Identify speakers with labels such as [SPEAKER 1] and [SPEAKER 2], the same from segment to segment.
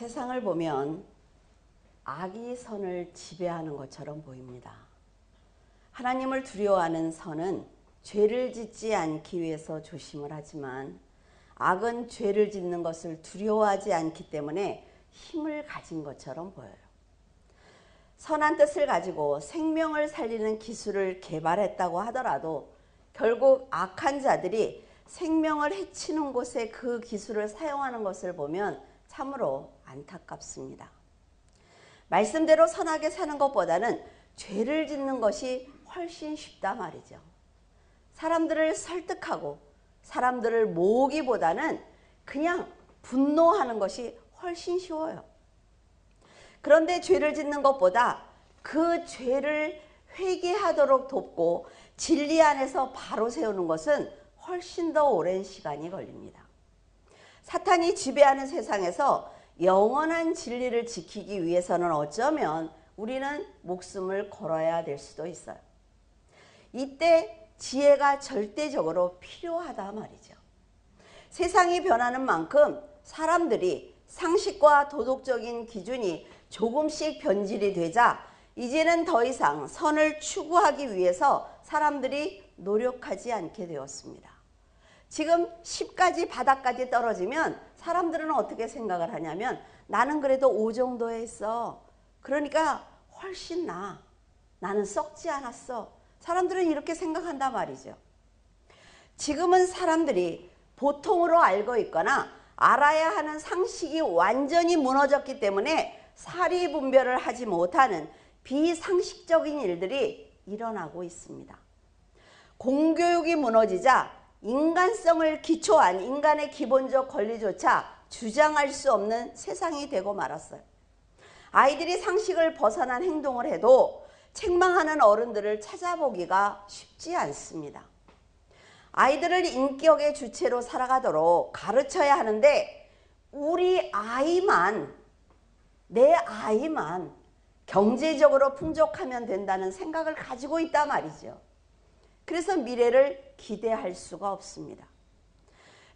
[SPEAKER 1] 세상을 보면 악이 선을 지배하는 것처럼 보입니다. 하나님을 두려워하는 선은 죄를 짓지 않기 위해서 조심을 하지만 악은 죄를 짓는 것을 두려워하지 않기 때문에 힘을 가진 것처럼 보여요. 선한 뜻을 가지고 생명을 살리는 기술을 개발했다고 하더라도 결국 악한 자들이 생명을 해치는 곳에 그 기술을 사용하는 것을 보면 참으로 안타깝습니다. 말씀대로 선하게 사는 것보다는 죄를 짓는 것이 훨씬 쉽다 말이죠. 사람들을 설득하고 사람들을 모으기보다는 그냥 분노하는 것이 훨씬 쉬워요. 그런데 죄를 짓는 것보다 그 죄를 회개하도록 돕고 진리 안에서 바로 세우는 것은 훨씬 더 오랜 시간이 걸립니다. 사탄이 지배하는 세상에서 영원한 진리를 지키기 위해서는 어쩌면 우리는 목숨을 걸어야 될 수도 있어요. 이때 지혜가 절대적으로 필요하다 말이죠. 세상이 변하는 만큼 사람들이 상식과 도덕적인 기준이 조금씩 변질이 되자 이제는 더 이상 선을 추구하기 위해서 사람들이 노력하지 않게 되었습니다. 지금 10가지 바닥까지 떨어지면 사람들은 어떻게 생각을 하냐면 나는 그래도 5 정도에 있어. 그러니까 훨씬 나아. 나는 썩지 않았어. 사람들은 이렇게 생각한단 말이죠. 지금은 사람들이 보통으로 알고 있거나 알아야 하는 상식이 완전히 무너졌기 때문에 사리분별을 하지 못하는 비상식적인 일들이 일어나고 있습니다. 공교육이 무너지자 인간성을 기초한 인간의 기본적 권리조차 주장할 수 없는 세상이 되고 말았어요. 아이들이 상식을 벗어난 행동을 해도 책망하는 어른들을 찾아보기가 쉽지 않습니다. 아이들을 인격의 주체로 살아가도록 가르쳐야 하는데 우리 아이만, 내 아이만 경제적으로 풍족하면 된다는 생각을 가지고 있단 말이죠. 그래서 미래를 기대할 수가 없습니다.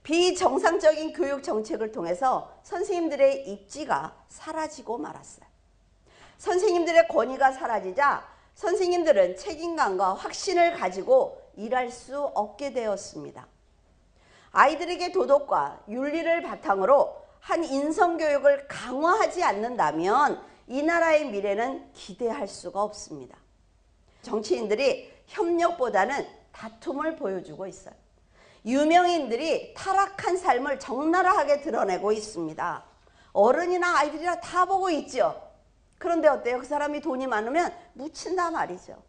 [SPEAKER 1] 비정상적인 교육 정책을 통해서 선생님들의 입지가 사라지고 말았어요. 선생님들의 권위가 사라지자 선생님들은 책임감과 확신을 가지고 일할 수 없게 되었습니다. 아이들에게 도덕과 윤리를 바탕으로 한 인성교육을 강화하지 않는다면 이 나라의 미래는 기대할 수가 없습니다. 정치인들이 협력보다는 다툼을 보여주고 있어요. 유명인들이 타락한 삶을 적나라하게 드러내고 있습니다. 어른이나 아이들이나 다 보고 있죠. 그런데 어때요? 그 사람이 돈이 많으면 묻힌다 말이죠.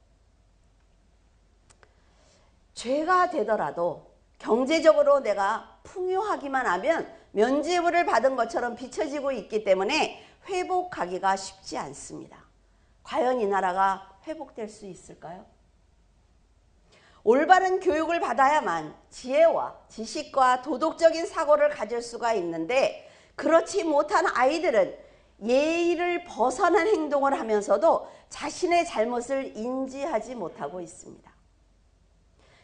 [SPEAKER 1] 죄가 되더라도 경제적으로 내가 풍요하기만 하면 면죄부를 받은 것처럼 비춰지고 있기 때문에 회복하기가 쉽지 않습니다. 과연 이 나라가 회복될 수 있을까요? 올바른 교육을 받아야만 지혜와 지식과 도덕적인 사고를 가질 수가 있는데 그렇지 못한 아이들은 예의를 벗어난 행동을 하면서도 자신의 잘못을 인지하지 못하고 있습니다.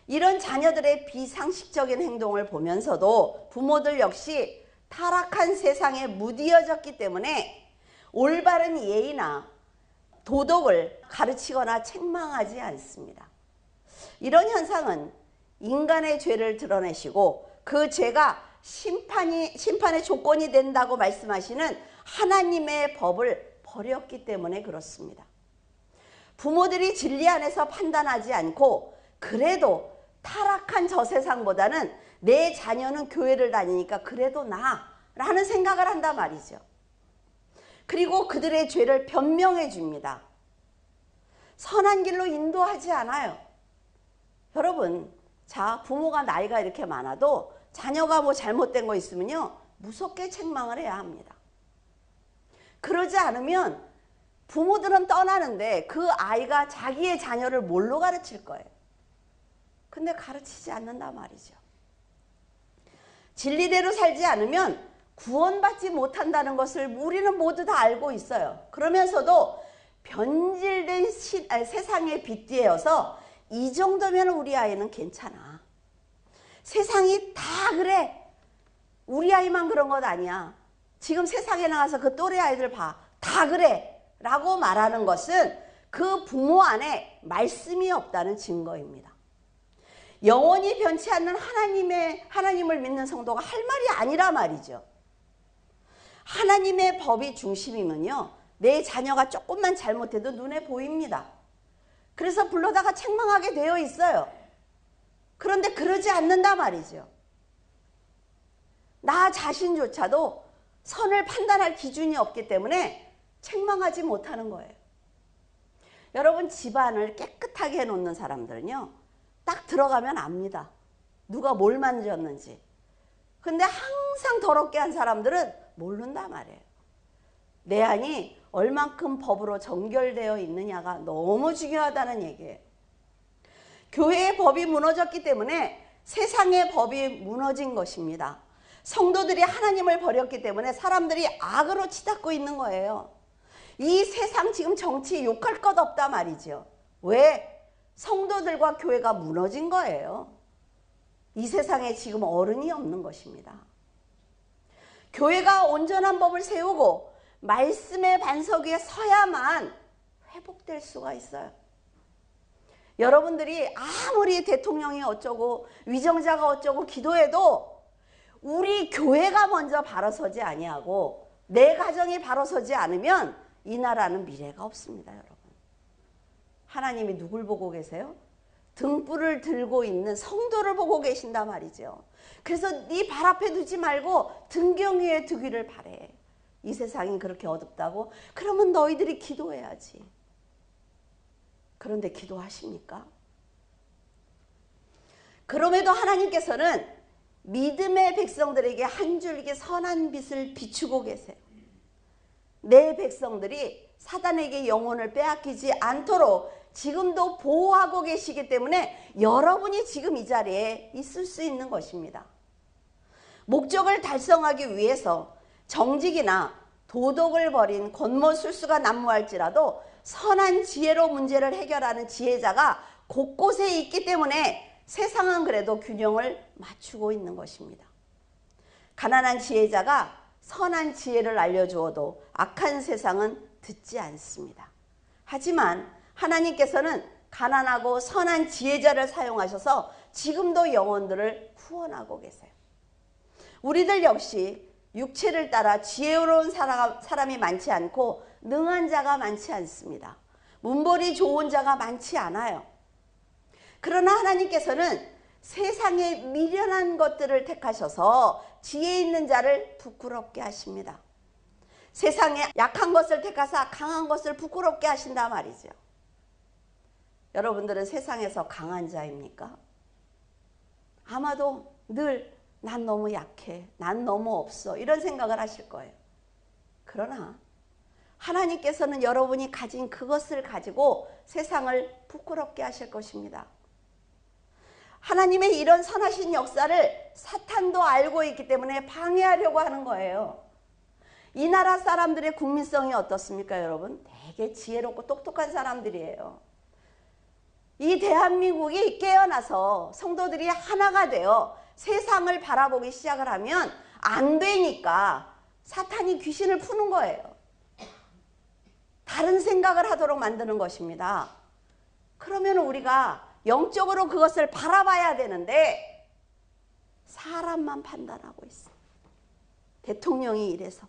[SPEAKER 1] 이런 자녀들의 비상식적인 행동을 보면서도 부모들 역시 타락한 세상에 무디어졌기 때문에 올바른 예의나 도덕을 가르치거나 책망하지 않습니다. 이런 현상은 인간의 죄를 드러내시고 그 죄가 심판의 조건이 된다고 말씀하시는 하나님의 법을 버렸기 때문에 그렇습니다. 부모들이 진리 안에서 판단하지 않고 그래도 타락한 저 세상보다는 내 자녀는 교회를 다니니까 그래도 나라는 생각을 한단 말이죠. 그리고 그들의 죄를 변명해 줍니다. 선한 길로 인도하지 않아요. 여러분, 자, 부모가 나이가 이렇게 많아도 자녀가 뭐 잘못된 거 있으면요 무섭게 책망을 해야 합니다. 그러지 않으면 부모들은 떠나는데 그 아이가 자기의 자녀를 뭘로 가르칠 거예요? 근데 가르치지 않는단 말이죠. 진리대로 살지 않으면 구원받지 못한다는 것을 우리는 모두 다 알고 있어요. 그러면서도 변질된 세상에 빗대어서 이 정도면 우리 아이는 괜찮아. 세상이 다 그래. 우리 아이만 그런 것 아니야. 지금 세상에 나가서 그 또래 아이들 봐. 다 그래 라고 말하는 것은 그 부모 안에 말씀이 없다는 증거입니다. 영원히 변치 않는 하나님을 믿는 성도가 할 말이 아니라 말이죠. 하나님의 법이 중심이면요, 내 자녀가 조금만 잘못해도 눈에 보입니다. 그래서 불러다가 책망하게 되어 있어요. 그런데 그러지 않는다 말이죠. 나 자신조차도 선을 판단할 기준이 없기 때문에 책망하지 못하는 거예요. 여러분, 집안을 깨끗하게 해놓는 사람들은요, 딱 들어가면 압니다. 누가 뭘 만졌는지. 근데 항상 더럽게 한 사람들은 모른단 말이에요. 내 안이 얼만큼 법으로 정결되어 있느냐가 너무 중요하다는 얘기예요. 교회의 법이 무너졌기 때문에 세상의 법이 무너진 것입니다. 성도들이 하나님을 버렸기 때문에 사람들이 악으로 치닫고 있는 거예요. 이 세상 지금 정치 욕할 것 없다 말이죠. 왜? 성도들과 교회가 무너진 거예요. 이 세상에 지금 어른이 없는 것입니다. 교회가 온전한 법을 세우고 말씀의 반석 위에 서야만 회복될 수가 있어요. 여러분들이 아무리 대통령이 어쩌고 위정자가 어쩌고 기도해도 우리 교회가 먼저 바로 서지 아니하고 내 가정이 바로 서지 않으면 이 나라는 미래가 없습니다. 여러분, 하나님이 누굴 보고 계세요? 등불을 들고 있는 성도를 보고 계신단 말이죠. 그래서 네 발 앞에 두지 말고 등경 위에 두기를 바래. 이 세상이 그렇게 어둡다고? 그러면 너희들이 기도해야지. 그런데 기도하십니까? 그럼에도 하나님께서는 믿음의 백성들에게 한 줄기 선한 빛을 비추고 계세요. 내 백성들이 사단에게 영혼을 빼앗기지 않도록 지금도 보호하고 계시기 때문에 여러분이 지금 이 자리에 있을 수 있는 것입니다. 목적을 달성하기 위해서 정직이나 도덕을 버린 권모술수가 난무할지라도 선한 지혜로 문제를 해결하는 지혜자가 곳곳에 있기 때문에 세상은 그래도 균형을 맞추고 있는 것입니다. 가난한 지혜자가 선한 지혜를 알려주어도 악한 세상은 듣지 않습니다. 하지만 하나님께서는 가난하고 선한 지혜자를 사용하셔서 지금도 영혼들을 구원하고 계세요. 우리들 역시 육체를 따라 지혜로운 사람이 많지 않고 능한 자가 많지 않습니다. 문벌이 좋은 자가 많지 않아요. 그러나 하나님께서는 세상에 미련한 것들을 택하셔서 지혜 있는 자를 부끄럽게 하십니다. 세상에 약한 것을 택하사 강한 것을 부끄럽게 하신다 말이죠. 여러분들은 세상에서 강한 자입니까? 아마도 늘 난 너무 약해, 난 너무 없어, 이런 생각을 하실 거예요. 그러나 하나님께서는 여러분이 가진 그것을 가지고 세상을 부끄럽게 하실 것입니다. 하나님의 이런 선하신 역사를 사탄도 알고 있기 때문에 방해하려고 하는 거예요. 이 나라 사람들의 국민성이 어떻습니까, 여러분? 되게 지혜롭고 똑똑한 사람들이에요. 이 대한민국이 깨어나서 성도들이 하나가 되어 세상을 바라보기 시작을 하면 안 되니까 사탄이 귀신을 푸는 거예요. 다른 생각을 하도록 만드는 것입니다. 그러면 우리가 영적으로 그것을 바라봐야 되는데 사람만 판단하고 있어요. 대통령이 이래서,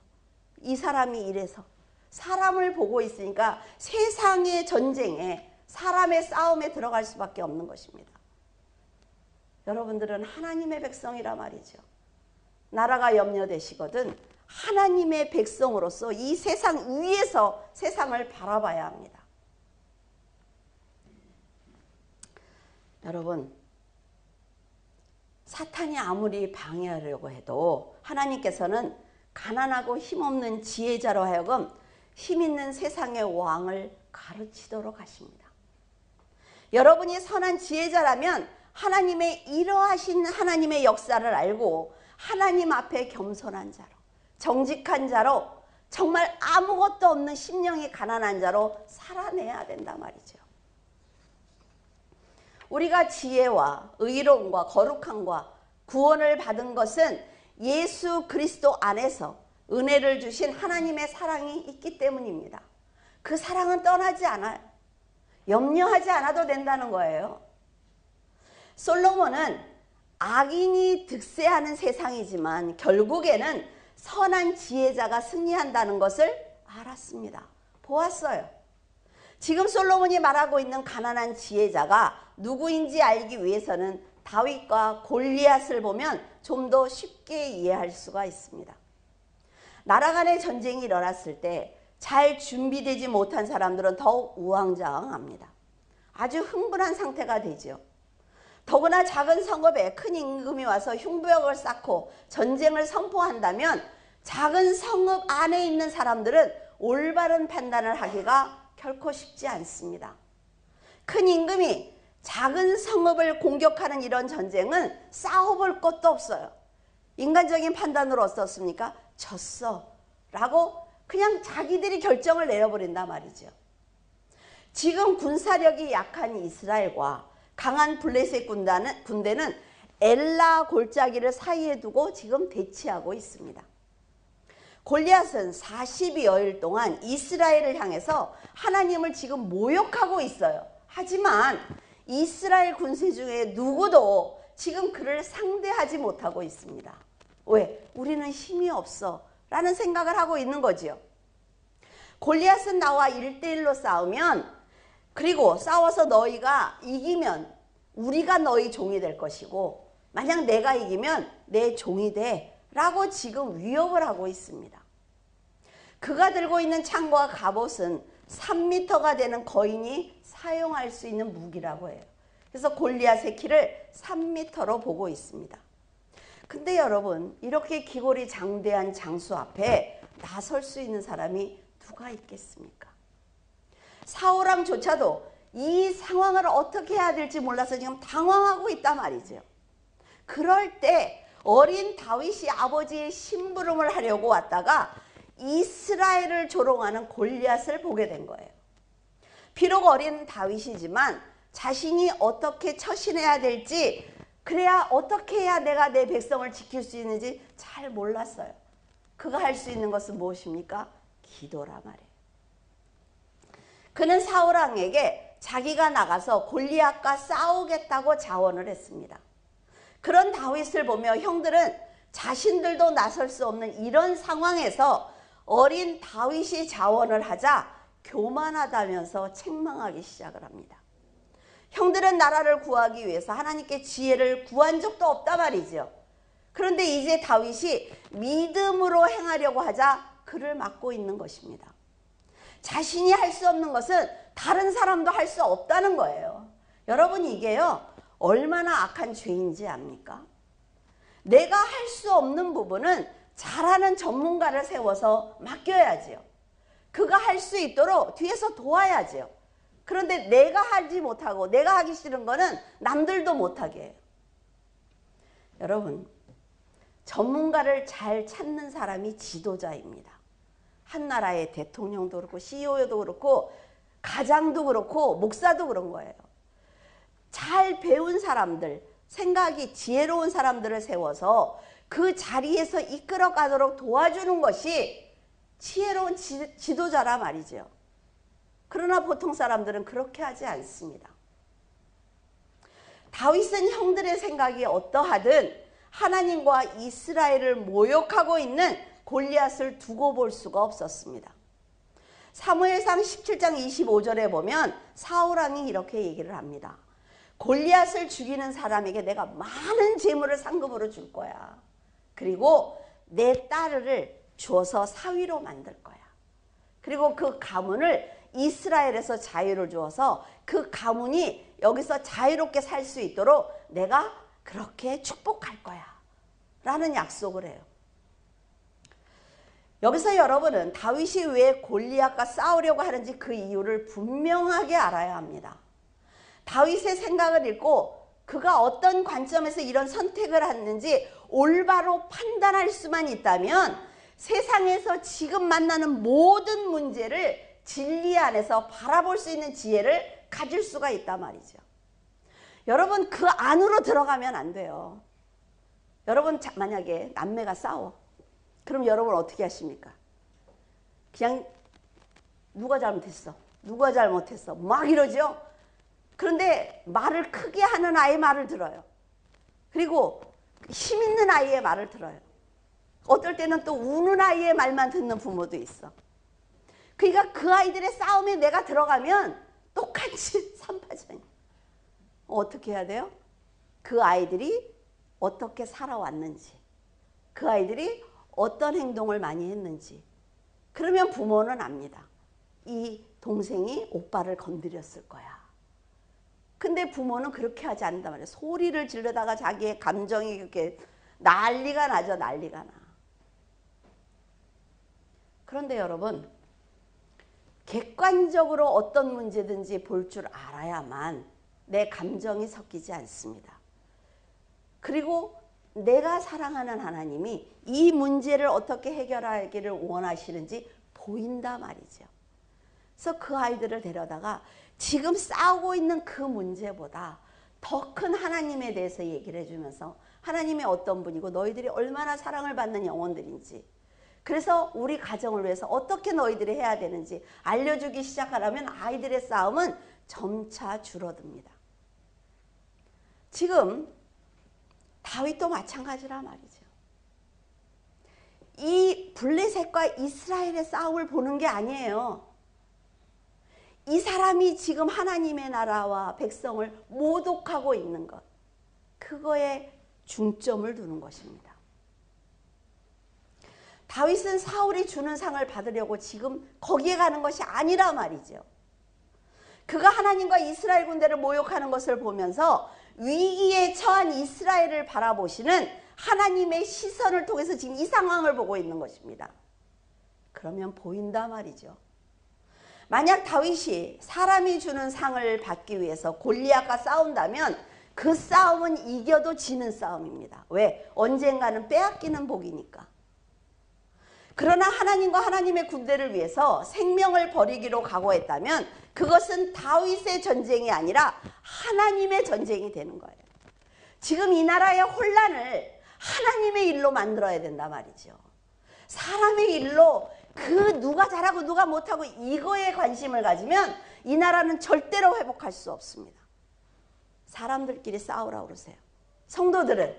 [SPEAKER 1] 이 사람이 이래서, 사람을 보고 있으니까 세상의 전쟁에, 사람의 싸움에 들어갈 수밖에 없는 것입니다. 여러분들은 하나님의 백성이라 말이죠. 나라가 염려되시거든 하나님의 백성으로서 이 세상 위에서 세상을 바라봐야 합니다. 여러분, 사탄이 아무리 방해하려고 해도 하나님께서는 가난하고 힘없는 지혜자로 하여금 힘있는 세상의 왕을 가르치도록 하십니다. 여러분이 선한 지혜자라면 하나님의 이러하신 하나님의 역사를 알고 하나님 앞에 겸손한 자로, 정직한 자로, 정말 아무것도 없는 심령이 가난한 자로 살아내야 된단 말이죠. 우리가 지혜와 의로움과 거룩함과 구원을 받은 것은 예수 그리스도 안에서 은혜를 주신 하나님의 사랑이 있기 때문입니다. 그 사랑은 떠나지 않아요. 염려하지 않아도 된다는 거예요. 솔로몬은 악인이 득세하는 세상이지만 결국에는 선한 지혜자가 승리한다는 것을 알았습니다. 보았어요. 지금 솔로몬이 말하고 있는 가난한 지혜자가 누구인지 알기 위해서는 다윗과 골리앗을 보면 좀 더 쉽게 이해할 수가 있습니다. 나라 간의 전쟁이 일어났을 때 잘 준비되지 못한 사람들은 더욱 우왕좌왕합니다. 아주 흥분한 상태가 되죠. 더구나 작은 성읍에 큰 임금이 와서 흉부역을 쌓고 전쟁을 선포한다면 작은 성읍 안에 있는 사람들은 올바른 판단을 하기가 결코 쉽지 않습니다. 큰 임금이 작은 성읍을 공격하는 이런 전쟁은 싸워볼 것도 없어요. 인간적인 판단으로 어떻습니까? 졌어 라고 그냥 자기들이 결정을 내려버린단 말이죠. 지금 군사력이 약한 이스라엘과 강한 블레셋 군대는 엘라 골짜기를 사이에 두고 지금 대치하고 있습니다. 골리앗은 40여일 동안 이스라엘을 향해서 하나님을 지금 모욕하고 있어요. 하지만 이스라엘 군세 중에 누구도 지금 그를 상대하지 못하고 있습니다. 왜? 우리는 힘이 없어 라는 생각을 하고 있는 거지요. 골리앗은 나와 1대1로 싸우면, 그리고 싸워서 너희가 이기면 우리가 너희 종이 될 것이고, 만약 내가 이기면 내 종이 돼 라고 지금 위협을 하고 있습니다. 그가 들고 있는 창과 갑옷은 3m가 되는 거인이 사용할 수 있는 무기라고 해요. 그래서 골리앗의 키를 3m로 보고 있습니다. 근데 여러분, 이렇게 기골이 장대한 장수 앞에 나설 수 있는 사람이 누가 있겠습니까? 사울왕조차도 이 상황을 어떻게 해야 될지 몰라서 지금 당황하고 있단 말이죠. 그럴 때 어린 다윗이 아버지의 심부름을 하려고 왔다가 이스라엘을 조롱하는 골리앗을 보게 된 거예요. 비록 어린 다윗이지만 자신이 어떻게 처신해야 될지, 그래야 어떻게 해야 내가 내 백성을 지킬 수 있는지 잘 몰랐어요. 그가 할 수 있는 것은 무엇입니까? 기도라 말이에요. 그는 사울왕에게 자기가 나가서 골리앗과 싸우겠다고 자원을 했습니다. 그런 다윗을 보며 형들은 자신들도 나설 수 없는 이런 상황에서 어린 다윗이 자원을 하자 교만하다면서 책망하기 시작을 합니다. 형들은 나라를 구하기 위해서 하나님께 지혜를 구한 적도 없단 말이죠. 그런데 이제 다윗이 믿음으로 행하려고 하자 그를 막고 있는 것입니다. 자신이 할 수 없는 것은 다른 사람도 할 수 없다는 거예요. 여러분, 이게요 얼마나 악한 죄인지 압니까? 내가 할 수 없는 부분은 잘하는 전문가를 세워서 맡겨야지요. 그가 할 수 있도록 뒤에서 도와야지요. 그런데 내가 하지 못하고 내가 하기 싫은 거는 남들도 못하게 해요. 여러분, 전문가를 잘 찾는 사람이 지도자입니다. 한 나라의 대통령도 그렇고 CEO도 그렇고 가장도 그렇고 목사도 그런 거예요. 잘 배운 사람들, 생각이 지혜로운 사람들을 세워서 그 자리에서 이끌어 가도록 도와주는 것이 지혜로운 지도자라 말이죠. 그러나 보통 사람들은 그렇게 하지 않습니다. 다윗은 형들의 생각이 어떠하든 하나님과 이스라엘을 모욕하고 있는 골리앗을 두고 볼 수가 없었습니다. 사무엘상 17장 25절에 보면 사울왕이 이렇게 얘기를 합니다. 골리앗을 죽이는 사람에게 내가 많은 재물을 상급으로 줄 거야. 그리고 내 딸을 주어서 사위로 만들 거야. 그리고 그 가문을 이스라엘에서 자유를 주어서 그 가문이 여기서 자유롭게 살 수 있도록 내가 그렇게 축복할 거야 라는 약속을 해요. 여기서 여러분은 다윗이 왜 골리앗과 싸우려고 하는지 그 이유를 분명하게 알아야 합니다. 다윗의 생각을 읽고 그가 어떤 관점에서 이런 선택을 했는지 올바로 판단할 수만 있다면 세상에서 지금 만나는 모든 문제를 진리 안에서 바라볼 수 있는 지혜를 가질 수가 있단 말이죠. 여러분, 그 안으로 들어가면 안 돼요. 여러분, 만약에 남매가 싸워. 그럼 여러분 어떻게 하십니까? 그냥 누가 잘못했어? 누가 잘못했어? 막 이러죠. 그런데 말을 크게 하는 아이의 말을 들어요. 그리고 힘 있는 아이의 말을 들어요. 어떨 때는 또 우는 아이의 말만 듣는 부모도 있어. 그러니까 그 아이들의 싸움에 내가 들어가면 똑같이 삼파전이야. 어떻게 해야 돼요? 그 아이들이 어떻게 살아왔는지, 그 아이들이 어떤 행동을 많이 했는지, 그러면 부모는 압니다. 이 동생이 오빠를 건드렸을 거야. 근데 부모는 그렇게 하지 않는단 말이에요. 소리를 지르다가 자기의 감정이 그렇게 난리가 나죠. 난리가 나. 그런데 여러분, 객관적으로 어떤 문제든지 볼 줄 알아야만 내 감정이 섞이지 않습니다. 그리고 내가 사랑하는 하나님이 이 문제를 어떻게 해결하기를 원하시는지 보인다 말이죠. 그래서 그 아이들을 데려다가 지금 싸우고 있는 그 문제보다 더 큰 하나님에 대해서 얘기를 해주면서 하나님이 어떤 분이고 너희들이 얼마나 사랑을 받는 영혼들인지, 그래서 우리 가정을 위해서 어떻게 너희들이 해야 되는지 알려주기 시작하려면 아이들의 싸움은 점차 줄어듭니다. 지금 다윗도 마찬가지라 말이죠. 이 블레셋과 이스라엘의 싸움을 보는 게 아니에요. 이 사람이 지금 하나님의 나라와 백성을 모독하고 있는 것, 그거에 중점을 두는 것입니다. 다윗은 사울이 주는 상을 받으려고 지금 거기에 가는 것이 아니라 말이죠. 그가 하나님과 이스라엘 군대를 모욕하는 것을 보면서 위기에 처한 이스라엘을 바라보시는 하나님의 시선을 통해서 지금 이 상황을 보고 있는 것입니다. 그러면 보인다 말이죠. 만약 다윗이 사람이 주는 상을 받기 위해서 골리앗과 싸운다면 그 싸움은 이겨도 지는 싸움입니다. 왜? 언젠가는 빼앗기는 복이니까. 그러나 하나님과 하나님의 군대를 위해서 생명을 버리기로 각오했다면 그것은 다윗의 전쟁이 아니라 하나님의 전쟁이 되는 거예요. 지금 이 나라의 혼란을 하나님의 일로 만들어야 된단 말이죠. 사람의 일로 그 누가 잘하고 누가 못하고 이거에 관심을 가지면 이 나라는 절대로 회복할 수 없습니다. 사람들끼리 싸우라고 그러세요. 성도들은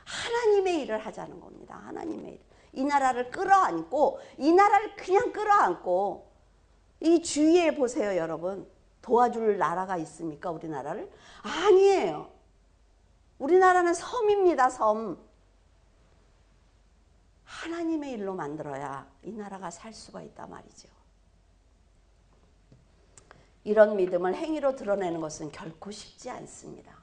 [SPEAKER 1] 하나님의 일을 하자는 겁니다. 하나님의 일. 이 나라를 끌어안고, 이 나라를 그냥 끌어안고, 이 주위에 보세요, 여러분. 도와줄 나라가 있습니까, 우리나라를? 아니에요. 우리나라는 섬입니다, 섬. 하나님의 일로 만들어야 이 나라가 살 수가 있단 말이죠. 이런 믿음을 행위로 드러내는 것은 결코 쉽지 않습니다.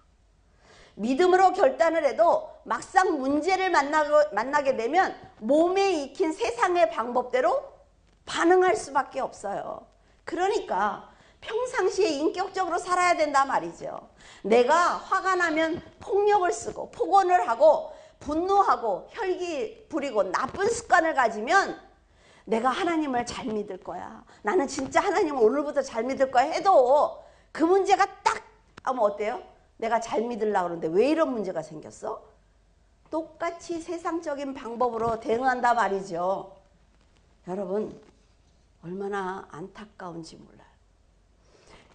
[SPEAKER 1] 믿음으로 결단을 해도 막상 문제를 만나게 되면 몸에 익힌 세상의 방법대로 반응할 수밖에 없어요. 그러니까 평상시에 인격적으로 살아야 된단 말이죠. 내가 화가 나면 폭력을 쓰고 폭언을 하고 분노하고 혈기 부리고 나쁜 습관을 가지면 내가 하나님을 잘 믿을 거야. 나는 진짜 하나님을 오늘부터 잘 믿을 거야 해도 그 문제가 딱 하면 어때요? 내가 잘 믿으려고 그러는데 왜 이런 문제가 생겼어? 똑같이 세상적인 방법으로 대응한단 말이죠. 여러분, 얼마나 안타까운지 몰라요.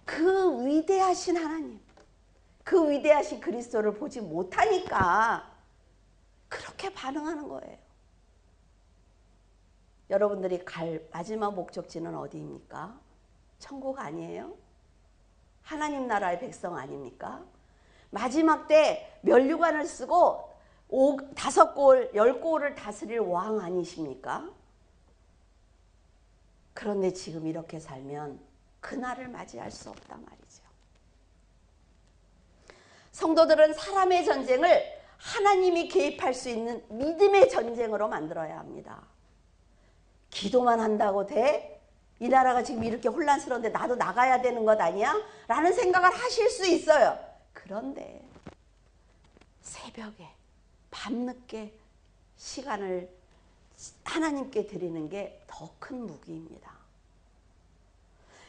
[SPEAKER 1] 그 위대하신 하나님, 그 위대하신 그리스도를 보지 못하니까 그렇게 반응하는 거예요. 여러분들이 갈 마지막 목적지는 어디입니까? 천국 아니에요? 하나님 나라의 백성 아닙니까? 마지막 때 면류관을 쓰고 5골, 10골을 다스릴 왕 아니십니까? 그런데 지금 이렇게 살면 그날을 맞이할 수 없단 말이죠. 성도들은 사람의 전쟁을 하나님이 개입할 수 있는 믿음의 전쟁으로 만들어야 합니다. 기도만 한다고 돼? 이 나라가 지금 이렇게 혼란스러운데 나도 나가야 되는 것 아니야? 라는 생각을 하실 수 있어요. 그런데 새벽에 밤늦게 시간을 하나님께 드리는 게 더 큰 무기입니다.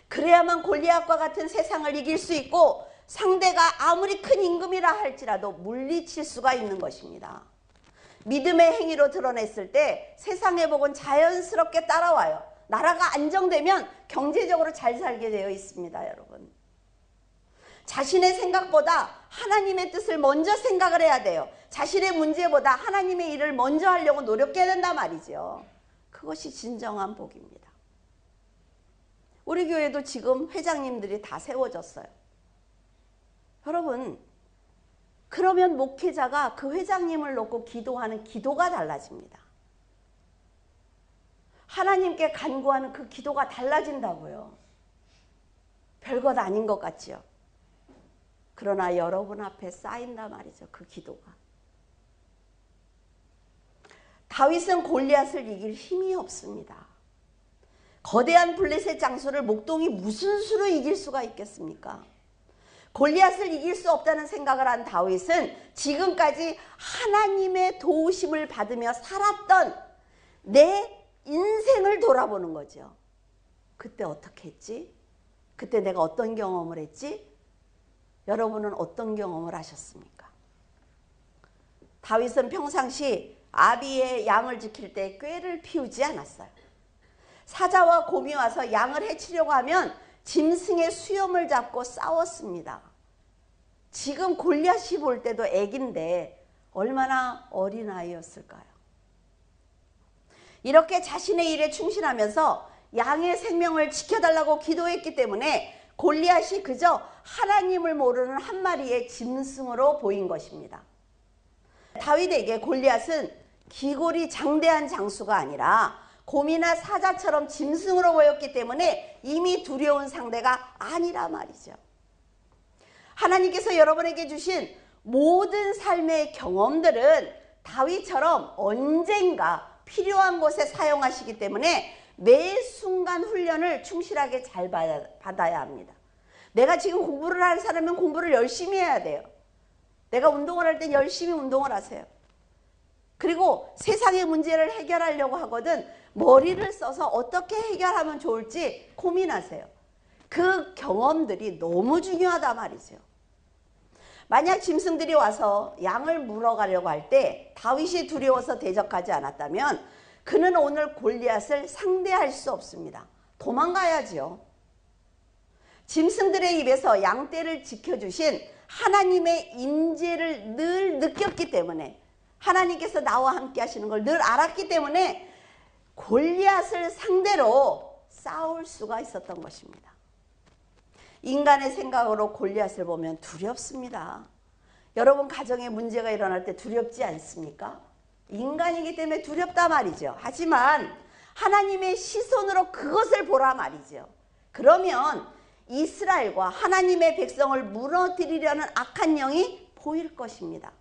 [SPEAKER 1] 그래야만 골리앗과 같은 세상을 이길 수 있고 상대가 아무리 큰 임금이라 할지라도 물리칠 수가 있는 것입니다. 믿음의 행위로 드러냈을 때 세상의 복은 자연스럽게 따라와요. 나라가 안정되면 경제적으로 잘 살게 되어 있습니다, 여러분. 자신의 생각보다 하나님의 뜻을 먼저 생각을 해야 돼요. 자신의 문제보다 하나님의 일을 먼저 하려고 노력해야 된단 말이죠. 그것이 진정한 복입니다. 우리 교회도 지금 회장님들이 다 세워졌어요. 여러분, 그러면 목회자가 그 회장님을 놓고 기도하는 기도가 달라집니다. 하나님께 간구하는 그 기도가 달라진다고요. 별것 아닌 것 같지요. 그러나 여러분 앞에 쌓인단 말이죠. 그 기도가. 다윗은 골리앗을 이길 힘이 없습니다. 거대한 블레셋 장수를 목동이 무슨 수로 이길 수가 있겠습니까? 골리앗을 이길 수 없다는 생각을 한 다윗은 지금까지 하나님의 도우심을 받으며 살았던 내 인생을 돌아보는 거죠. 그때 어떻게 했지? 그때 내가 어떤 경험을 했지? 여러분은 어떤 경험을 하셨습니까? 다윗은 평상시 아비의 양을 지킬 때 꾀를 피우지 않았어요. 사자와 곰이 와서 양을 해치려고 하면 짐승의 수염을 잡고 싸웠습니다. 지금 골리앗이 볼 때도 애기인데 얼마나 어린아이였을까요? 이렇게 자신의 일에 충실하면서 양의 생명을 지켜달라고 기도했기 때문에 골리앗이 그저 하나님을 모르는 한 마리의 짐승으로 보인 것입니다. 다윗에게 골리앗은 기골이 장대한 장수가 아니라 곰이나 사자처럼 짐승으로 보였기 때문에 이미 두려운 상대가 아니라 말이죠. 하나님께서 여러분에게 주신 모든 삶의 경험들은 다윗처럼 언젠가 필요한 곳에 사용하시기 때문에 매 순간 훈련을 충실하게 잘 받아야 합니다. 내가 지금 공부를 하는 사람은 공부를 열심히 해야 돼요. 내가 운동을 할 땐 열심히 운동을 하세요. 그리고 세상의 문제를 해결하려고 하거든 머리를 써서 어떻게 해결하면 좋을지 고민하세요. 그 경험들이 너무 중요하다 말이죠. 만약 짐승들이 와서 양을 물어가려고 할 때 다윗이 두려워서 대적하지 않았다면 그는 오늘 골리앗을 상대할 수 없습니다. 도망가야지요. 짐승들의 입에서 양떼를 지켜주신 하나님의 임재를 늘 느꼈기 때문에 하나님께서 나와 함께 하시는 걸 늘 알았기 때문에 골리앗을 상대로 싸울 수가 있었던 것입니다. 인간의 생각으로 골리앗을 보면 두렵습니다. 여러분 가정에 문제가 일어날 때 두렵지 않습니까? 인간이기 때문에 두렵다 말이죠. 하지만 하나님의 시선으로 그것을 보라 말이죠. 그러면 이스라엘과 하나님의 백성을 무너뜨리려는 악한 영이 보일 것입니다.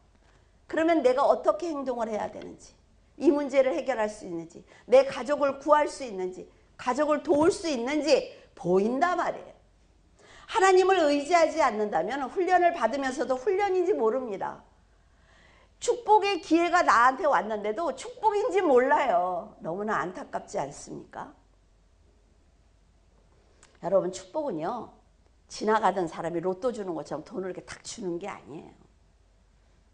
[SPEAKER 1] 그러면 내가 어떻게 행동을 해야 되는지, 이 문제를 해결할 수 있는지, 내 가족을 구할 수 있는지, 가족을 도울 수 있는지 보인단 말이에요. 하나님을 의지하지 않는다면 훈련을 받으면서도 훈련인지 모릅니다. 축복의 기회가 나한테 왔는데도 축복인지 몰라요. 너무나 안타깝지 않습니까? 여러분 축복은요, 지나가던 사람이 로또 주는 것처럼 돈을 이렇게 탁 주는 게 아니에요.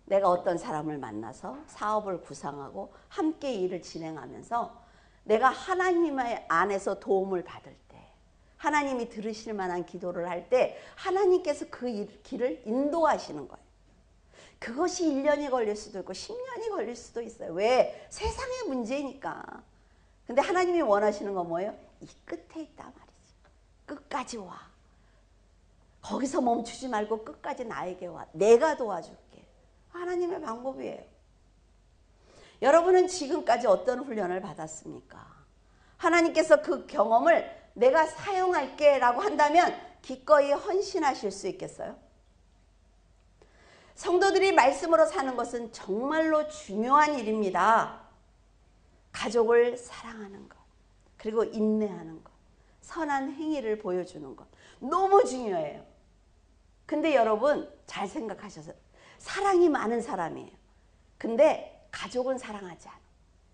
[SPEAKER 1] 내가 어떤 사람을 만나서 사업을 구상하고 함께 일을 진행하면서 내가 하나님의 안에서 도움을 받을 때, 하나님이 들으실 만한 기도를 할 때 하나님께서 그 길을 인도하시는 거예요. 그것이 1년이 걸릴 수도 있고 10년이 걸릴 수도 있어요. 왜? 세상의 문제니까. 근데 하나님이 원하시는 건 뭐예요? 이 끝에 있단 말이지. 끝까지 와. 거기서 멈추지 말고 끝까지 나에게 와. 내가 도와줄게. 하나님의 방법이에요. 여러분은 지금까지 어떤 훈련을 받았습니까? 하나님께서 그 경험을 내가 사용할게 라고 한다면 기꺼이 헌신하실 수 있겠어요? 성도들이 말씀으로 사는 것은 정말로 중요한 일입니다. 가족을 사랑하는 것, 그리고 인내하는 것, 선한 행위를 보여주는 것 너무 중요해요. 근데 여러분 잘 생각하셔서 사랑이 많은 사람이에요. 근데 가족은 사랑하지 않아.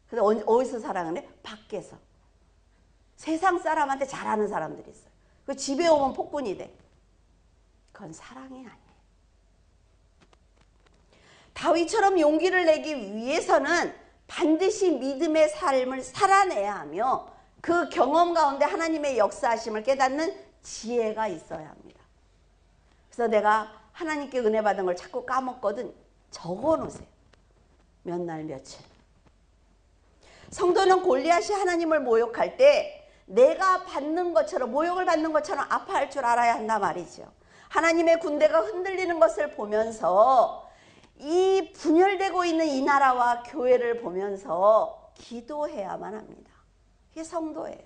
[SPEAKER 1] 근데 어디서 사랑하네? 밖에서. 세상 사람한테 잘하는 사람들이 있어요. 그 집에 오면 폭군이 돼. 그건 사랑이 아니에요. 다윗처럼 용기를 내기 위해서는 반드시 믿음의 삶을 살아내야 하며 그 경험 가운데 하나님의 역사하심을 깨닫는 지혜가 있어야 합니다. 그래서 내가 하나님께 은혜 받은 걸 자꾸 까먹거든. 적어 놓으세요. 몇 날 며칠. 성도는 골리앗이 하나님을 모욕할 때 내가 받는 것처럼, 모욕을 받는 것처럼 아파할 줄 알아야 한단 말이죠. 하나님의 군대가 흔들리는 것을 보면서 이 분열되고 있는 이 나라와 교회를 보면서 기도해야만 합니다. 이게 성도예요.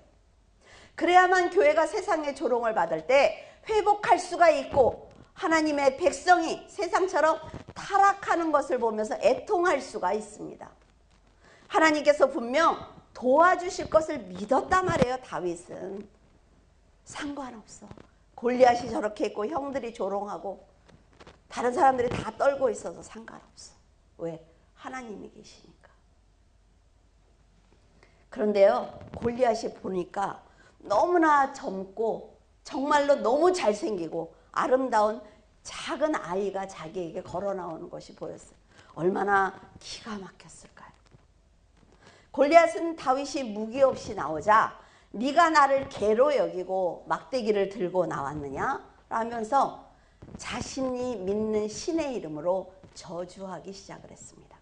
[SPEAKER 1] 그래야만 교회가 세상의 조롱을 받을 때 회복할 수가 있고 하나님의 백성이 세상처럼 타락하는 것을 보면서 애통할 수가 있습니다. 하나님께서 분명 도와주실 것을 믿었단 말이에요. 다윗은 상관없어. 골리앗이 저렇게 있고 형들이 조롱하고 다른 사람들이 다 떨고 있어서 상관없어. 왜? 하나님이 계시니까. 그런데요, 골리앗이 보니까 너무나 젊고 정말로 너무 잘생기고 아름다운 작은 아이가 자기에게 걸어 나오는 것이 보였어요. 얼마나 기가 막혔을까요? 골리앗은 다윗이 무기 없이 나오자 네가 나를 개로 여기고 막대기를 들고 나왔느냐? 라면서 자신이 믿는 신의 이름으로 저주하기 시작을 했습니다.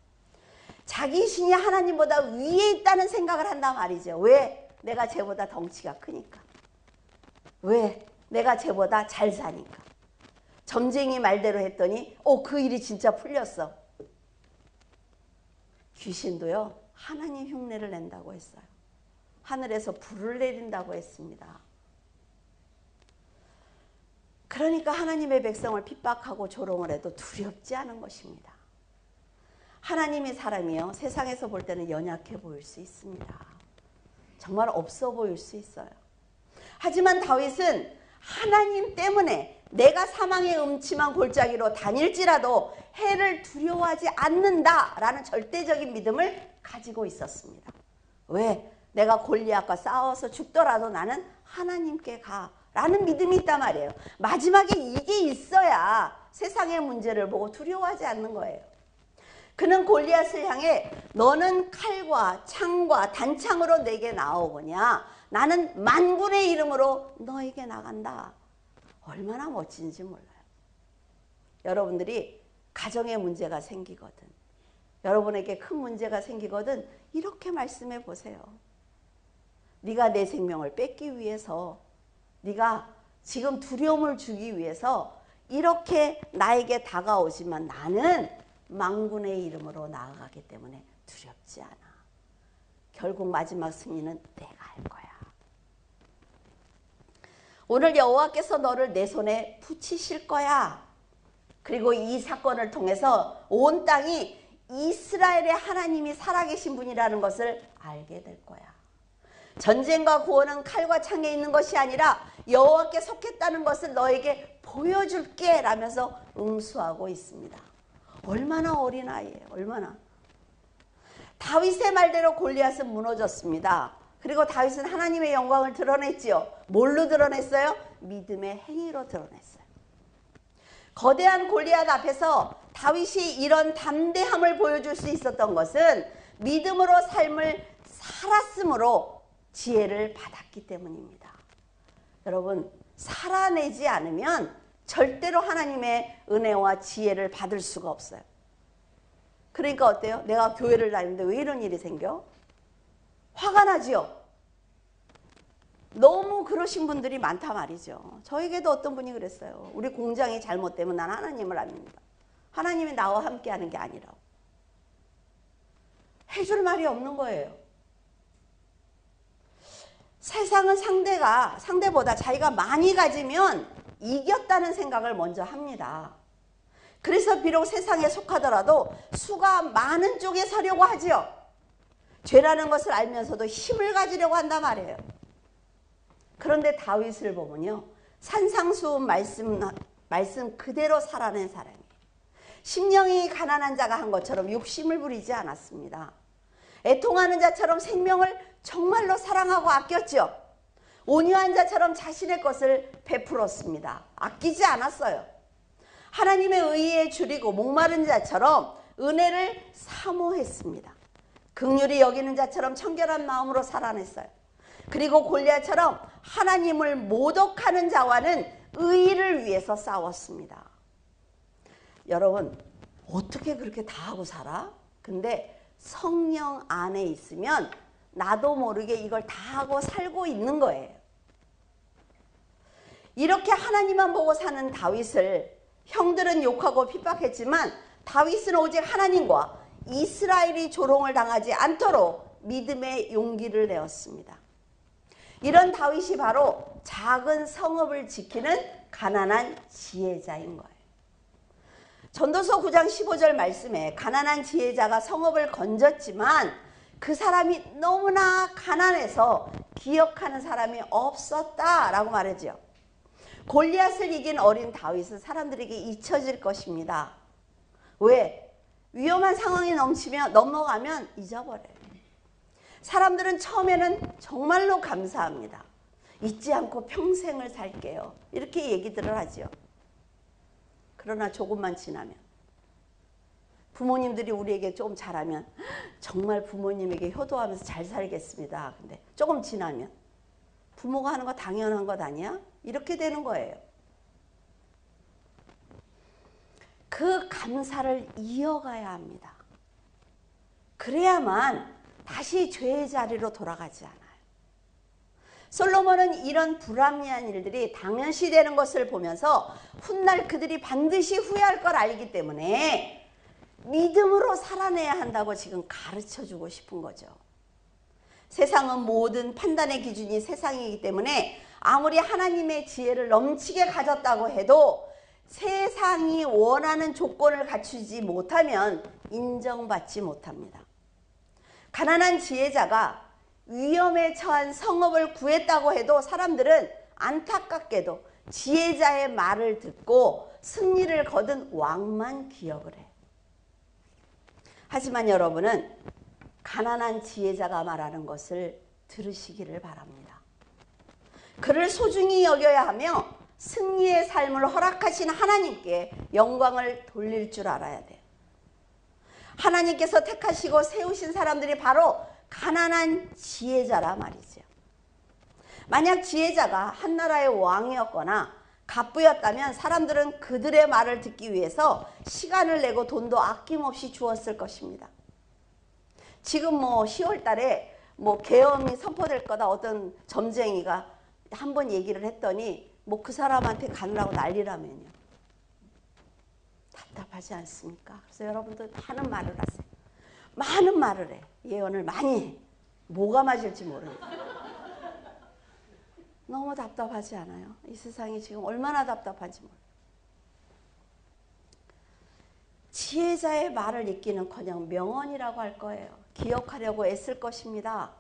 [SPEAKER 1] 자기 신이 하나님보다 위에 있다는 생각을 한단 말이죠. 왜? 내가 쟤보다 덩치가 크니까. 왜? 내가 쟤보다 잘 사니까. 점쟁이 말대로 했더니 그 일이 진짜 풀렸어. 귀신도요, 하나님 흉내를 낸다고 했어요. 하늘에서 불을 내린다고 했습니다. 그러니까 하나님의 백성을 핍박하고 조롱을 해도 두렵지 않은 것입니다. 하나님의 사람이요, 세상에서 볼 때는 연약해 보일 수 있습니다. 정말 없어 보일 수 있어요. 하지만 다윗은 하나님 때문에 내가 사망의 음침한 골짜기로 다닐지라도 해를 두려워하지 않는다라는 절대적인 믿음을 가지고 있었습니다. 왜? 내가 골리앗과 싸워서 죽더라도 나는 하나님께 가라는 믿음이 있단 말이에요. 마지막에 이게 있어야 세상의 문제를 보고 두려워하지 않는 거예요. 그는 골리앗을 향해 너는 칼과 창과 단창으로 내게 나오거냐, 나는 만군의 이름으로 너에게 나간다. 얼마나 멋진지 몰라요. 여러분들이 가정에 문제가 생기거든, 여러분에게 큰 문제가 생기거든 이렇게 말씀해 보세요. 네가 내 생명을 뺏기 위해서, 네가 지금 두려움을 주기 위해서 이렇게 나에게 다가오지만 나는 만군의 이름으로 나아가기 때문에 두렵지 않아. 결국 마지막 승리는 내가 할 거야. 오늘 여호와께서 너를 내 손에 붙이실 거야. 그리고 이 사건을 통해서 온 땅이 이스라엘의 하나님이 살아계신 분이라는 것을 알게 될 거야. 전쟁과 구원은 칼과 창에 있는 것이 아니라 여호와께 속했다는 것을 너에게 보여줄게 라면서 응수하고 있습니다. 얼마나 어린 아이예요. 얼마나. 다윗의 말대로 골리앗은 무너졌습니다. 그리고 다윗은 하나님의 영광을 드러냈지요. 뭘로 드러냈어요? 믿음의 행위로 드러냈어요. 거대한 골리앗 앞에서 다윗이 이런 담대함을 보여줄 수 있었던 것은 믿음으로 삶을 살았으므로 지혜를 받았기 때문입니다. 여러분, 살아내지 않으면 절대로 하나님의 은혜와 지혜를 받을 수가 없어요. 그러니까 어때요? 내가 교회를 다니는데 왜 이런 일이 생겨? 화가 나지요? 너무 그러신 분들이 많다 말이죠. 저에게도 어떤 분이 그랬어요. 우리 공장이 잘못되면 난 하나님을 안 믿는다. 하나님이 나와 함께 하는 게 아니라고. 해줄 말이 없는 거예요. 세상은 상대보다 자기가 많이 가지면 이겼다는 생각을 먼저 합니다. 그래서 비록 세상에 속하더라도 수가 많은 쪽에 서려고 하지요. 죄라는 것을 알면서도 힘을 가지려고 한단 말이에요. 그런데 다윗을 보면요, 산상수훈 말씀 그대로 살아낸 사람이에요. 심령이 가난한 자가 한 것처럼 욕심을 부리지 않았습니다. 애통하는 자처럼 생명을 정말로 사랑하고 아꼈죠. 온유한 자처럼 자신의 것을 베풀었습니다. 아끼지 않았어요. 하나님의 의에 줄이고 목마른 자처럼 은혜를 사모했습니다. 긍휼히 여기는 자처럼 청결한 마음으로 살아냈어요. 그리고 골리앗처럼 하나님을 모독하는 자와는 의를 위해서 싸웠습니다. 여러분, 어떻게 그렇게 다 하고 살아? 근데 성령 안에 있으면 나도 모르게 이걸 다 하고 살고 있는 거예요. 이렇게 하나님만 보고 사는 다윗을 형들은 욕하고 핍박했지만 다윗은 오직 하나님과 이스라엘이 조롱을 당하지 않도록 믿음의 용기를 내었습니다. 이런 다윗이 바로 작은 성읍을 지키는 가난한 지혜자인 거예요. 전도서 9장 15절 말씀에 가난한 지혜자가 성읍을 건졌지만 그 사람이 너무나 가난해서 기억하는 사람이 없었다라고 말하죠. 골리앗을 이긴 어린 다윗은 사람들에게 잊혀질 것입니다. 왜? 위험한 상황이 넘어가면 잊어버려요. 사람들은 처음에는 정말로 감사합니다. 잊지 않고 평생을 살게요. 이렇게 얘기들을 하죠. 그러나 조금만 지나면, 부모님들이 우리에게 좀 잘하면 정말 부모님에게 효도하면서 잘 살겠습니다. 근데 조금 지나면 부모가 하는 거 당연한 것 아니야? 이렇게 되는 거예요. 그 감사를 이어가야 합니다. 그래야만 다시 죄의 자리로 돌아가지 않아요. 솔로몬은 이런 불합리한 일들이 당연시 되는 것을 보면서 훗날 그들이 반드시 후회할 걸 알기 때문에 믿음으로 살아내야 한다고 지금 가르쳐주고 싶은 거죠. 세상은 모든 판단의 기준이 세상이기 때문에 아무리 하나님의 지혜를 넘치게 가졌다고 해도 세상이 원하는 조건을 갖추지 못하면 인정받지 못합니다. 가난한 지혜자가 위험에 처한 성읍을 구했다고 해도 사람들은 안타깝게도 지혜자의 말을 듣고 승리를 거둔 왕만 기억을 해. 하지만 여러분은 가난한 지혜자가 말하는 것을 들으시기를 바랍니다. 그를 소중히 여겨야 하며 승리의 삶을 허락하신 하나님께 영광을 돌릴 줄 알아야 돼요. 하나님께서 택하시고 세우신 사람들이 바로 가난한 지혜자라 말이죠. 만약 지혜자가 한 나라의 왕이었거나 갑부였다면 사람들은 그들의 말을 듣기 위해서 시간을 내고 돈도 아낌없이 주었을 것입니다. 지금 10월 달에 계엄이 선포될 거다 어떤 점쟁이가 한번 얘기를 했더니 그 사람한테 가느라고 난리라면요. 답답하지 않습니까? 그래서 여러분들 많은 말을 하세요. 많은 말을 해. 예언을 많이 해. 뭐가 맞을지 모르니까. 너무 답답하지 않아요? 이 세상이 지금 얼마나 답답한지 몰라요. 지혜자의 말을 잊기는커녕 명언이라고 할 거예요. 기억하려고 애쓸 것입니다.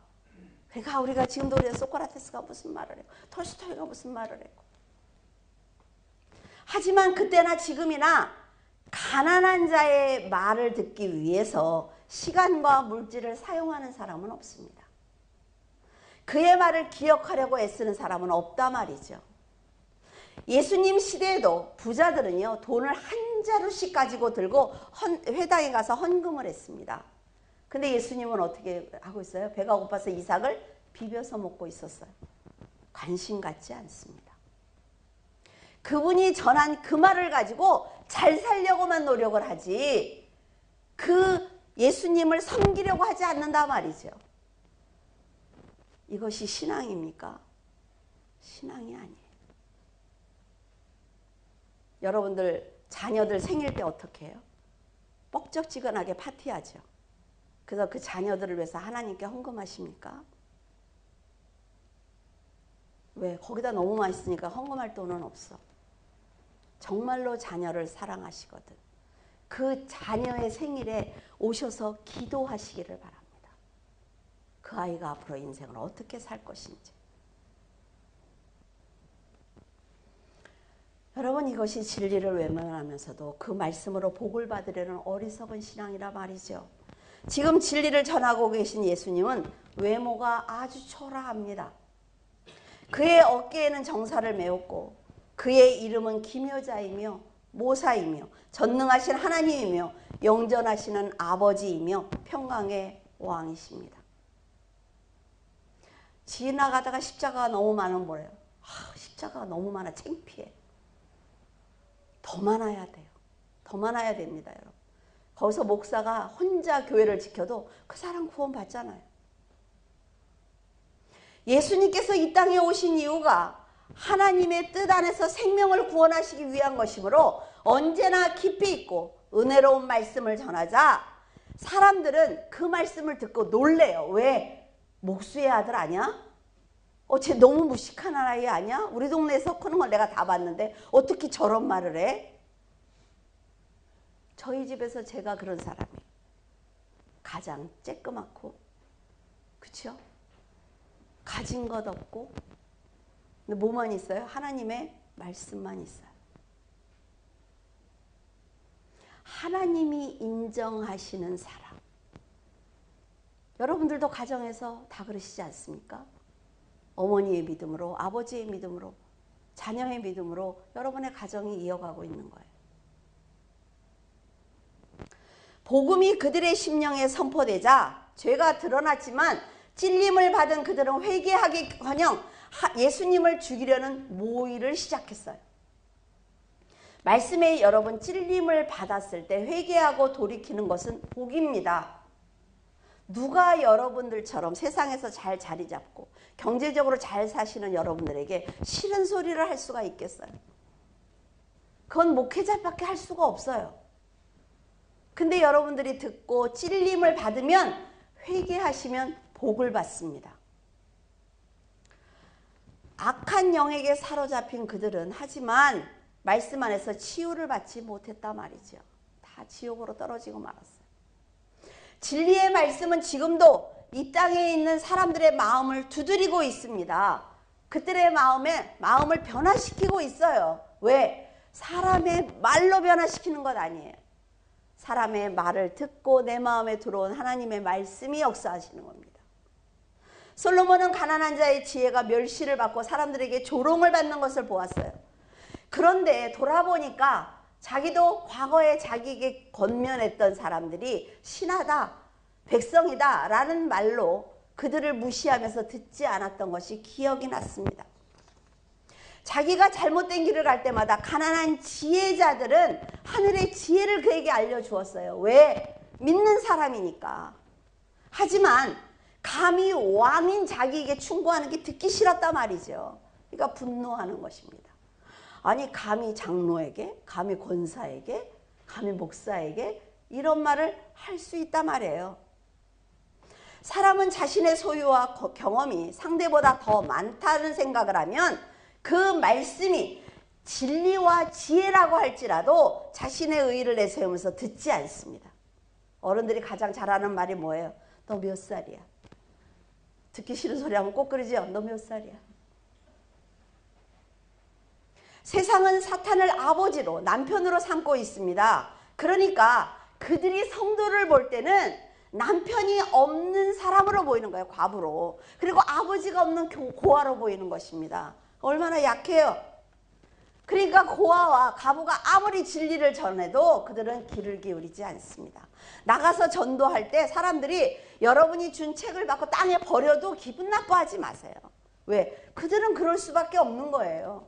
[SPEAKER 1] 그러니까 우리가 지금도 그래서 소크라테스가 무슨 말을 했고 톨스토이가 무슨 말을 했고. 하지만 그때나 지금이나 가난한 자의 말을 듣기 위해서 시간과 물질을 사용하는 사람은 없습니다. 그의 말을 기억하려고 애쓰는 사람은 없다 말이죠. 예수님 시대에도 부자들은요, 돈을 한 자루씩 가지고 들고 회당에 가서 헌금을 했습니다. 근데 예수님은 어떻게 하고 있어요? 배가 고파서 이삭을 비벼서 먹고 있었어요. 관심 갖지 않습니다. 그분이 전한 그 말을 가지고 잘 살려고만 노력을 하지 그 예수님을 섬기려고 하지 않는다 말이죠. 이것이 신앙입니까? 신앙이 아니에요. 여러분들 자녀들 생일 때 어떻게 해요? 뻑적지근하게 파티하죠. 그래서 그 자녀들을 위해서 하나님께 헌금하십니까? 왜? 거기다 너무 맛있으니까 헌금할 돈은 없어. 정말로 자녀를 사랑하시거든. 그 자녀의 생일에 오셔서 기도하시기를 바랍니다. 그 아이가 앞으로 인생을 어떻게 살 것인지. 여러분, 이것이 진리를 외면하면서도 그 말씀으로 복을 받으려는 어리석은 신앙이라 말이죠. 지금 진리를 전하고 계신 예수님은 외모가 아주 초라합니다. 그의 어깨에는 정사를 메었고 그의 이름은 기묘자이며 모사이며 전능하신 하나님이며 영전하시는 아버지이며 평강의 왕이십니다. 지나가다가 십자가가 너무 많으면 뭐래요? 십자가가 너무 많아, 창피해. 더 많아야 돼요. 더 많아야 됩니다, 여러분. 거기서 목사가 혼자 교회를 지켜도 그 사람 구원 받잖아요. 예수님께서 이 땅에 오신 이유가 하나님의 뜻 안에서 생명을 구원하시기 위한 것이므로 언제나 깊이 있고 은혜로운 말씀을 전하자 사람들은 그 말씀을 듣고 놀래요. 왜? 목수의 아들 아니야? 쟤 너무 무식한 아이 아니야? 우리 동네에서 크는 걸 내가 다 봤는데 어떻게 저런 말을 해? 저희 집에서 제가 그런 사람이에요. 가장 쬐끄맣고, 그렇죠? 가진 것 없고, 근데 뭐만 있어요? 하나님의 말씀만 있어요. 하나님이 인정하시는 사람. 여러분들도 가정에서 다 그러시지 않습니까? 어머니의 믿음으로, 아버지의 믿음으로, 자녀의 믿음으로 여러분의 가정이 이어가고 있는 거예요. 복음이 그들의 심령에 선포되자 죄가 드러났지만 찔림을 받은 그들은 회개하기커녕 예수님을 죽이려는 모의를 시작했어요. 말씀에 여러분 찔림을 받았을 때 회개하고 돌이키는 것은 복입니다. 누가 여러분들처럼 세상에서 잘 자리 잡고 경제적으로 잘 사시는 여러분들에게 싫은 소리를 할 수가 있겠어요? 그건 목회자밖에 할 수가 없어요. 근데 여러분들이 듣고 찔림을 받으면 회개하시면 복을 받습니다. 악한 영에게 사로잡힌 그들은 하지만 말씀 안에서 치유를 받지 못했단 말이죠. 다 지옥으로 떨어지고 말았어요. 진리의 말씀은 지금도 이 땅에 있는 사람들의 마음을 두드리고 있습니다. 그들의 마음을 변화시키고 있어요. 왜? 사람의 말로 변화시키는 것 아니에요. 사람의 말을 듣고 내 마음에 들어온 하나님의 말씀이 역사하시는 겁니다. 솔로몬은 가난한 자의 지혜가 멸시를 받고 사람들에게 조롱을 받는 것을 보았어요. 그런데 돌아보니까 자기도 과거에 자기에게 권면했던 사람들이 신하다, 백성이다 라는 말로 그들을 무시하면서 듣지 않았던 것이 기억이 났습니다. 자기가 잘못된 길을 갈 때마다 가난한 지혜자들은 하늘의 지혜를 그에게 알려주었어요. 왜? 믿는 사람이니까. 하지만 감히 왕인 자기에게 충고하는 게 듣기 싫었단 말이죠. 그러니까 분노하는 것입니다. 아니 감히 장로에게, 감히 권사에게, 감히 목사에게 이런 말을 할 수 있단 말이에요. 사람은 자신의 소유와 경험이 상대보다 더 많다는 생각을 하면 그 말씀이 진리와 지혜라고 할지라도 자신의 의의를 내세우면서 듣지 않습니다. 어른들이 가장 잘하는 말이 뭐예요? 너 몇 살이야? 듣기 싫은 소리 하면 꼭 그러죠? 너 몇 살이야? 세상은 사탄을 아버지로, 남편으로 삼고 있습니다. 그러니까 그들이 성도를 볼 때는 남편이 없는 사람으로 보이는 거예요. 과부로. 그리고 아버지가 없는 고아로 보이는 것입니다. 얼마나 약해요. 그러니까 고아와 과부가 아무리 진리를 전해도 그들은 귀를 기울이지 않습니다. 나가서 전도할 때 사람들이 여러분이 준 책을 받고 땅에 버려도 기분 나빠하지 마세요. 왜? 그들은 그럴 수밖에 없는 거예요.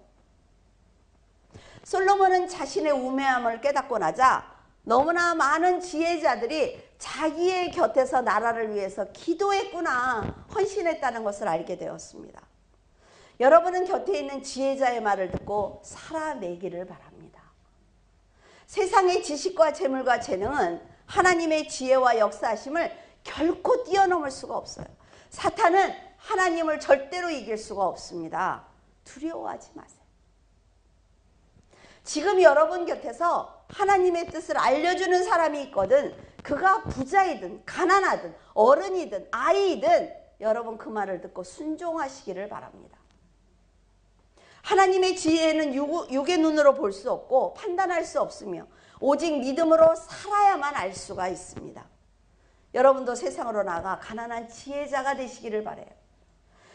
[SPEAKER 1] 솔로몬은 자신의 우매함을 깨닫고 나자 너무나 많은 지혜자들이 자기의 곁에서 나라를 위해서 기도했구나, 헌신했다는 것을 알게 되었습니다. 여러분은 곁에 있는 지혜자의 말을 듣고 살아내기를 바랍니다. 세상의 지식과 재물과 재능은 하나님의 지혜와 역사하심을 결코 뛰어넘을 수가 없어요. 사탄은 하나님을 절대로 이길 수가 없습니다. 두려워하지 마세요. 지금 여러분 곁에서 하나님의 뜻을 알려주는 사람이 있거든. 그가 부자이든 가난하든 어른이든 아이이든 여러분 그 말을 듣고 순종하시기를 바랍니다. 하나님의 지혜는 육의 눈으로 볼 수 없고 판단할 수 없으며 오직 믿음으로 살아야만 알 수가 있습니다. 여러분도 세상으로 나가 가난한 지혜자가 되시기를 바라요.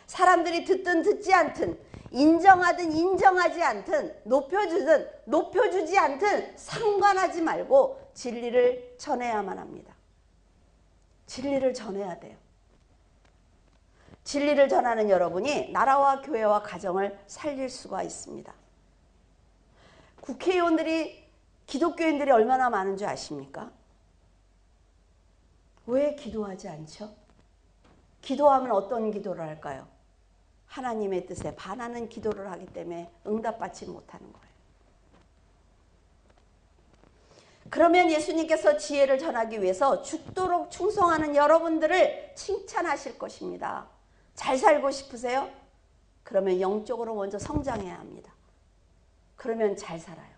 [SPEAKER 1] 사람들이 듣든 듣지 않든 인정하든 인정하지 않든 높여주든 높여주지 않든 상관하지 말고 진리를 전해야만 합니다. 진리를 전해야 돼요. 진리를 전하는 여러분이 나라와 교회와 가정을 살릴 수가 있습니다. 국회의원들이 기독교인들이 얼마나 많은 줄 아십니까? 왜 기도하지 않죠? 기도하면 어떤 기도를 할까요? 하나님의 뜻에 반하는 기도를 하기 때문에 응답받지 못하는 거예요. 그러면 예수님께서 지혜를 전하기 위해서 죽도록 충성하는 여러분들을 칭찬하실 것입니다. 잘 살고 싶으세요? 그러면 영적으로 먼저 성장해야 합니다. 그러면 잘 살아요.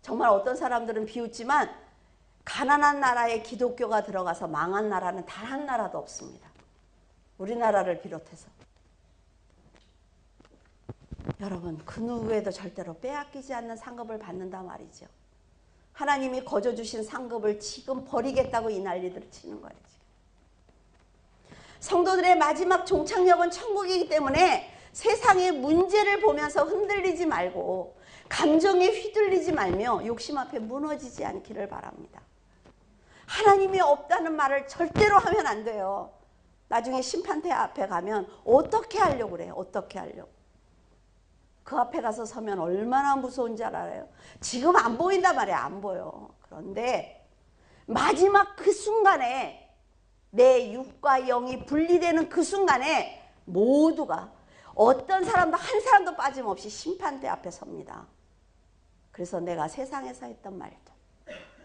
[SPEAKER 1] 정말 어떤 사람들은 비웃지만 가난한 나라에 기독교가 들어가서 망한 나라는 단 한 나라도 없습니다. 우리나라를 비롯해서. 여러분, 그 누구에도 절대로 빼앗기지 않는 상급을 받는다 말이죠. 하나님이 거저 주신 상급을 지금 버리겠다고 이 난리들을 치는 거예요. 지금. 성도들의 마지막 종착역은 천국이기 때문에 세상의 문제를 보면서 흔들리지 말고 감정에 휘둘리지 말며 욕심 앞에 무너지지 않기를 바랍니다. 하나님이 없다는 말을 절대로 하면 안 돼요. 나중에 심판대 앞에 가면 어떻게 하려고 그래요? 어떻게 하려고? 그 앞에 가서 서면 얼마나 무서운지 알아요. 지금 안 보인단 말이에요. 안 보여. 그런데 마지막 그 순간에 내 육과 영이 분리되는 그 순간에 모두가 어떤 사람도 한 사람도 빠짐없이 심판대 앞에 섭니다. 그래서 내가 세상에서 했던 말도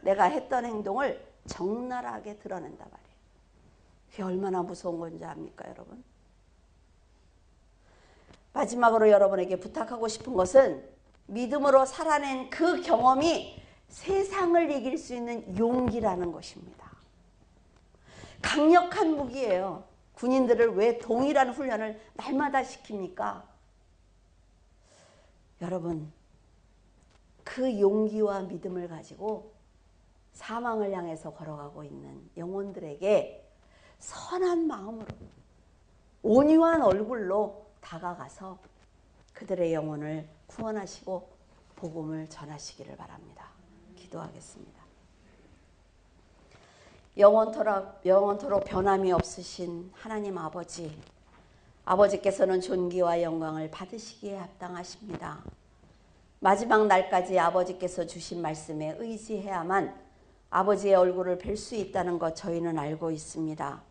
[SPEAKER 1] 내가 했던 행동을 적나라하게 드러낸단 말이에요. 그게 얼마나 무서운 건지 압니까, 여러분? 마지막으로 여러분에게 부탁하고 싶은 것은 믿음으로 살아낸 그 경험이 세상을 이길 수 있는 용기라는 것입니다. 강력한 무기예요. 군인들을 왜 동일한 훈련을 날마다 시킵니까? 여러분, 그 용기와 믿음을 가지고 사망을 향해서 걸어가고 있는 영혼들에게 선한 마음으로 온유한 얼굴로 다가가서 그들의 영혼을 구원하시고 복음을 전하시기를 바랍니다. 기도하겠습니다. 영원토록 변함이 없으신 하나님 아버지께서는 존귀와 영광을 받으시기에 합당하십니다. 마지막 날까지 아버지께서 주신 말씀에 의지해야만 아버지의 얼굴을 뵐 수 있다는 것 저희는 알고 있습니다.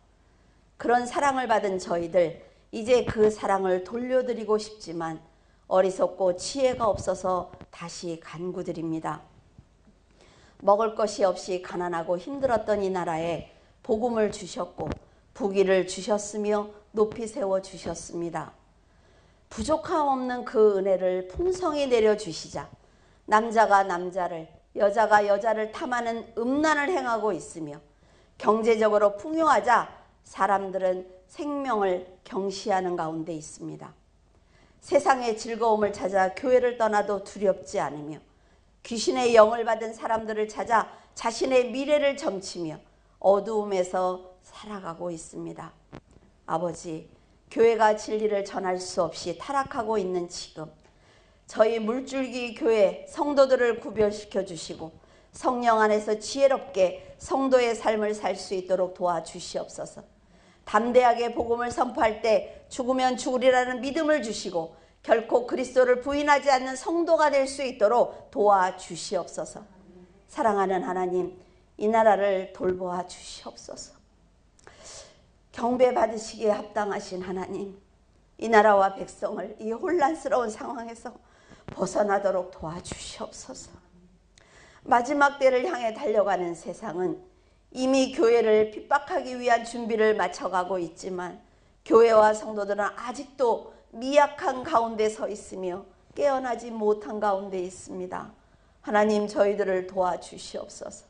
[SPEAKER 1] 그런 사랑을 받은 저희들, 이제 그 사랑을 돌려드리고 싶지만 어리석고 지혜가 없어서 다시 간구드립니다. 먹을 것이 없이 가난하고 힘들었던 이 나라에 복음을 주셨고 부귀를 주셨으며 높이 세워주셨습니다. 부족함 없는 그 은혜를 풍성히 내려주시자 남자가 남자를 여자가 여자를 탐하는 음란을 행하고 있으며 경제적으로 풍요하자 사람들은 생명을 경시하는 가운데 있습니다. 세상의 즐거움을 찾아 교회를 떠나도 두렵지 않으며 귀신의 영을 받은 사람들을 찾아 자신의 미래를 점치며 어두움에서 살아가고 있습니다. 아버지, 교회가 진리를 전할 수 없이 타락하고 있는 지금 저희 물줄기 교회 성도들을 구별시켜 주시고 성령 안에서 지혜롭게 성도의 삶을 살 수 있도록 도와주시옵소서. 담대하게 복음을 선포할 때 죽으면 죽으리라는 믿음을 주시고 결코 그리스도를 부인하지 않는 성도가 될 수 있도록 도와주시옵소서. 사랑하는 하나님, 이 나라를 돌보아 주시옵소서. 경배받으시기에 합당하신 하나님, 이 나라와 백성을 이 혼란스러운 상황에서 벗어나도록 도와주시옵소서. 마지막 때를 향해 달려가는 세상은 이미 교회를 핍박하기 위한 준비를 마쳐가고 있지만 교회와 성도들은 아직도 미약한 가운데 서 있으며 깨어나지 못한 가운데 있습니다. 하나님, 저희들을 도와주시옵소서.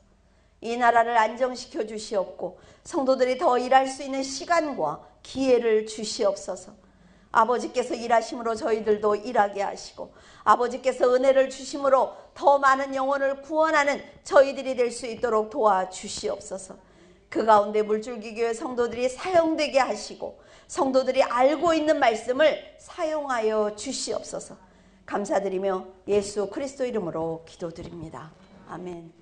[SPEAKER 1] 이 나라를 안정시켜 주시옵고 성도들이 더 일할 수 있는 시간과 기회를 주시옵소서. 아버지께서 일하심으로 저희들도 일하게 하시고 아버지께서 은혜를 주심으로 더 많은 영혼을 구원하는 저희들이 될 수 있도록 도와주시옵소서. 그 가운데 물줄기교회 성도들이 사용되게 하시고 성도들이 알고 있는 말씀을 사용하여 주시옵소서. 감사드리며 예수 그리스도 이름으로 기도드립니다. 아멘.